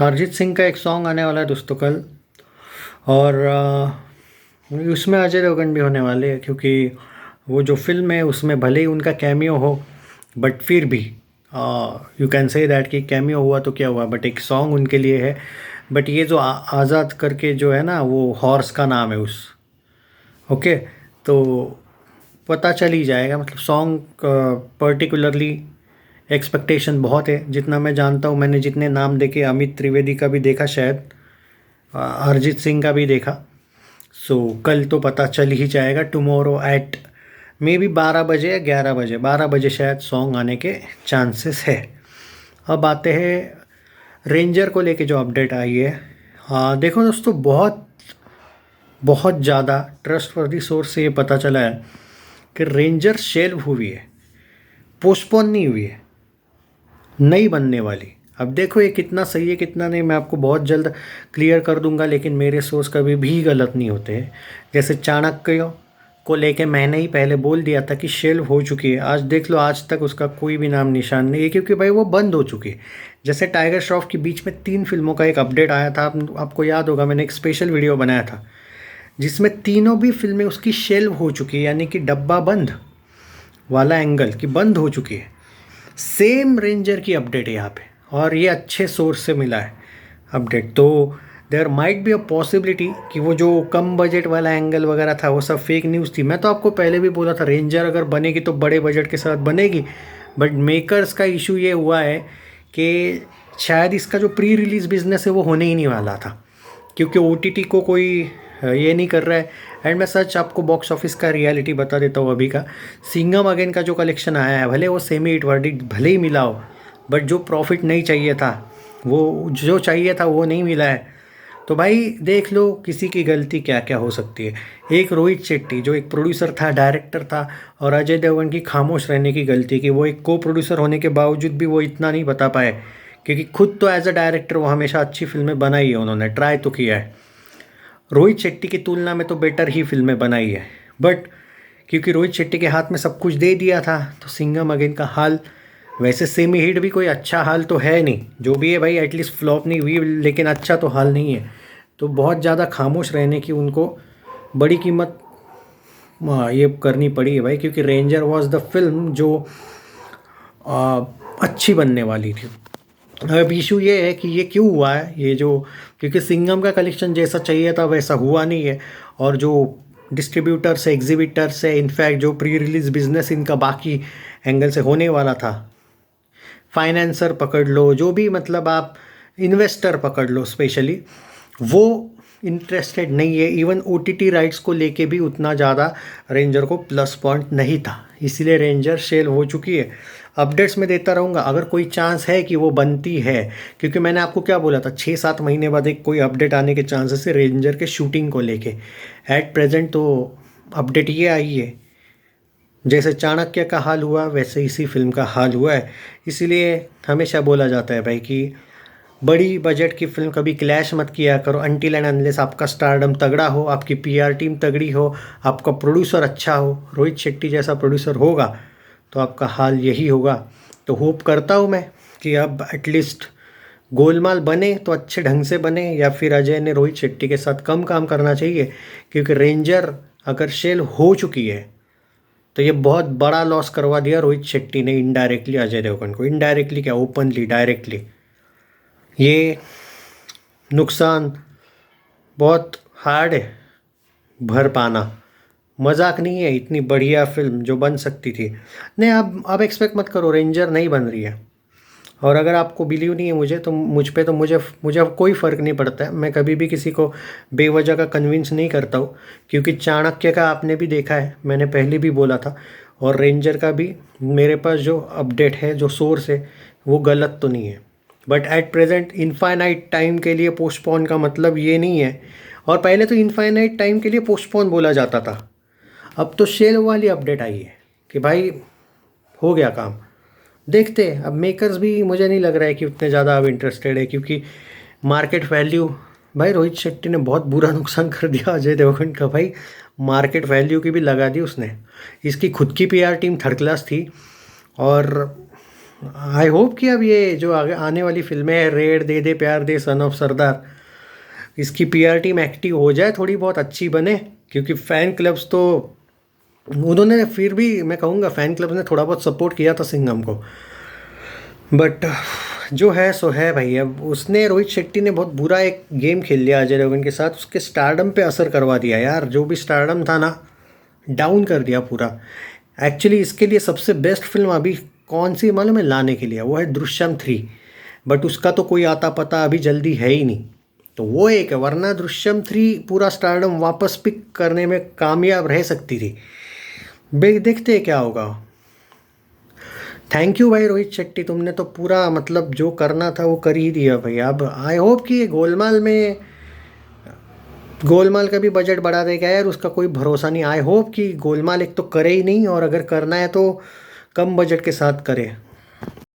अरिजीत सिंह का एक सॉन्ग आने वाला है दोस्तों कल। और उसमें अजय देवगन भी होने वाले हैं, क्योंकि वो जो फिल्म है उसमें भले ही उनका कैमियो हो, बट फिर भी यू कैन से दैट कि कैमियो हुआ तो क्या हुआ, बट एक सॉन्ग उनके लिए है। बट ये जो आज़ाद करके जो है ना, वो हॉर्स का नाम है उस। ओके। तो पता चल ही जाएगा, मतलब सॉन्ग पर्टिकुलरली एक्सपेक्टेशन बहुत है। जितना मैं जानता हूँ, मैंने जितने नाम देखे, अमित त्रिवेदी का भी देखा शायद, अरिजीत सिंह का भी देखा। सो कल तो पता चल ही जाएगा। टुमारो एट मे बी 12 बजे या 11 बजे, 12 बजे शायद सॉन्ग आने के चांसेस है। अब आते हैं रेंजर को लेके जो अपडेट आई है। हाँ देखो दोस्तों, बहुत बहुत ज़्यादा ट्रस्टवर्दी सोर्स से ये पता चला है कि रेंजर शेल्व हुई है, पोस्टपोन नहीं हुई है, नई बनने वाली। अब देखो ये कितना सही है कितना नहीं, मैं आपको बहुत जल्द क्लियर कर दूंगा, लेकिन मेरे सोर्स कभी भी गलत नहीं होते हैं। जैसे चाणक्य को लेके मैंने ही पहले बोल दिया था कि शेल्व हो चुकी है, आज देख लो आज तक उसका कोई भी नाम निशान नहीं है, क्योंकि भाई वो बंद हो चुकी है। जैसे टाइगर श्रॉफ के बीच में 3 फिल्मों का एक अपडेट आया था, आपको याद होगा, मैंने एक स्पेशल वीडियो बनाया था जिसमें तीनों भी फिल्में उसकी शेल्व हो चुकी है, यानी कि डब्बा बंद वाला एंगल की बंद हो चुकी है। सेम रेंजर की अपडेट है यहाँ पे, और ये अच्छे सोर्स से मिला है अपडेट। तो there might be a possibility कि वो जो कम बजट वाला एंगल वगैरह था वो सब फेक न्यूज़ थी। मैं तो आपको पहले भी बोला था, रेंजर अगर बनेगी तो बड़े बजट के साथ बनेगी। बट मेकर्स का इशू ये हुआ है कि शायद इसका जो प्री रिलीज़ बिजनेस है वो होने ही नहीं वाला था, क्योंकि OTT को कोई ये नहीं कर रहा है। एंड मैं सच आपको बॉक्स ऑफिस का रियलिटी बता देता हूँ अभी का। सिंघम अगेन का जो कलेक्शन आया है, भले वो सेमी हिट वर्डिक्ट भले ही मिला हो, बट जो प्रॉफिट नहीं चाहिए था, वो जो चाहिए था वो नहीं मिला है। तो भाई देख लो किसी की गलती क्या क्या हो सकती है। एक रोहित शेट्टी जो एक प्रोड्यूसर था, डायरेक्टर था, और अजय देवगन की खामोश रहने की गलती कि वो एक को प्रोड्यूसर होने के बावजूद भी वो इतना नहीं बता पाए, क्योंकि खुद तो एज अ डायरेक्टर वो हमेशा अच्छी फिल्में बनाई है, उन्होंने ट्राई तो किया है। रोहित शेट्टी की तुलना में तो बेटर ही फिल्में बनाई है, बट क्योंकि रोहित शेट्टी के हाथ में सब कुछ दे दिया था, तो सिंघम अगेन का हाल वैसे सेमी हिट भी कोई अच्छा हाल तो है नहीं, जो भी है भाई एटलीस्ट फ्लॉप नहीं हुई, लेकिन अच्छा तो हाल नहीं है। तो बहुत ज़्यादा खामोश रहने की उनको बड़ी कीमत ये करनी पड़ी है भाई, क्योंकि रेंजर वॉज द फिल्म जो अच्छी बनने वाली थी। अब इशू ये है कि ये क्यों हुआ है, ये जो क्योंकि सिंघम का कलेक्शन जैसा चाहिए था वैसा हुआ नहीं है, और जो डिस्ट्रीब्यूटर से एग्जीबिटर से इनफैक्ट जो प्री रिलीज बिजनेस इनका बाकी एंगल से होने वाला था, फाइनेंसर पकड़ लो, जो भी मतलब आप इन्वेस्टर पकड़ लो स्पेशली, वो इंटरेस्टेड नहीं है। इवन OTT राइट्स को लेके भी उतना ज़्यादा रेंजर को प्लस पॉइंट नहीं था, इसीलिए रेंजर सेल हो चुकी है। अपडेट्स में देता रहूँगा अगर कोई चांस है कि वो बनती है, क्योंकि मैंने आपको क्या बोला था, 6-7 महीने बाद एक कोई अपडेट आने के चांसेस है रेंजर के शूटिंग को लेके। एट प्रेजेंट तो अपडेट ये आई है, जैसे चाणक्य का हाल हुआ वैसे इसी फिल्म का हाल हुआ है। इसीलिए हमेशा बोला जाता है भाई कि बड़ी बजट की फिल्म कभी क्लैश मत किया करो, अनटिल एंड अनलेस आपका स्टारडम तगड़ा हो, आपकी PR टीम तगड़ी हो, आपका प्रोड्यूसर अच्छा हो। रोहित शेट्टी जैसा प्रोड्यूसर होगा तो आपका हाल यही होगा। तो होप करता हूँ मैं कि अब एटलीस्ट गोलमाल बने तो अच्छे ढंग से बने, या फिर अजय ने रोहित शेट्टी के साथ कम काम करना चाहिए, क्योंकि रेंजर अगर शेल हो चुकी है तो ये बहुत बड़ा लॉस करवा दिया रोहित शेट्टी ने इनडायरेक्टली अजय देवगन को। इनडायरेक्टली क्या, ओपनली डायरेक्टली ये नुकसान बहुत हार्ड है भर पाना। मजाक नहीं है, इतनी बढ़िया फिल्म जो बन सकती थी। नहीं, अब एक्सपेक्ट मत करो, रेंजर नहीं बन रही है। और अगर आपको बिलीव नहीं है मुझे, तो मुझ पे तो मुझे मुझे अब कोई फ़र्क नहीं पड़ता है। मैं कभी भी किसी को बेवजह का कन्विंस नहीं करता हूँ, क्योंकि चाणक्य का आपने भी देखा है, मैंने पहले भी बोला था, और रेंजर का भी मेरे पास जो अपडेट है, जो सोर्स है, वो गलत तो नहीं है। But at present infinite time के लिए पोस्टपोन का मतलब ये नहीं है, और पहले तो इनफाइनाइट टाइम के लिए पोस्टपोन बोला जाता था। अब तो शेल वाली अपडेट आई है कि भाई हो गया काम। देखते हैं, अब मेकर्स भी मुझे नहीं लग रहा है कि उतने ज़्यादा अब इंटरेस्टेड है, क्योंकि मार्केट वैल्यू, भाई रोहित शेट्टी ने बहुत बुरा नुकसान कर दिया अजय देवगन का भाई। मार्केट वैल्यू की भी लगा दी उसने। इसकी खुद की PR टीम थर्ड क्लास थी, और आई होप कि अब ये जो आगे आने वाली फिल्में हैं, रेड, दे दे प्यार दे, सन ऑफ सरदार, इसकी पीआर टीम एक्टिव हो जाए, थोड़ी बहुत अच्छी बने। क्योंकि फ़ैन क्लब्स तो उन्होंने, फिर भी मैं कहूँगा फ़ैन क्लब ने थोड़ा बहुत सपोर्ट किया था सिंघम को। बट जो है सो है भाई। अब उसने, रोहित शेट्टी ने बहुत बुरा एक गेम खेल लिया अजय देवगन के साथ, उसके स्टारडम पे असर करवा दिया यार। जो भी स्टारडम था ना, डाउन कर दिया पूरा। एक्चुअली इसके लिए सबसे बेस्ट फिल्म अभी कौन सी मालूम है लाने के लिए? वो है दृश्यम 3। बट उसका तो कोई आता पता अभी जल्दी है ही नहीं। तो वो एक है, वरना दृश्यम 3 पूरा स्टारडम वापस पिक करने में कामयाब रह सकती थी। देखते हैं क्या होगा। थैंक यू भाई रोहित शेट्टी, तुमने तो पूरा मतलब जो करना था वो कर ही दिया भाई। अब आई होप कि ये गोलमाल का भी बजट बढ़ा देगा यार, उसका कोई भरोसा नहीं। आई होप कि गोलमाल एक तो करे ही नहीं, और अगर करना है तो कम बजट के साथ करे।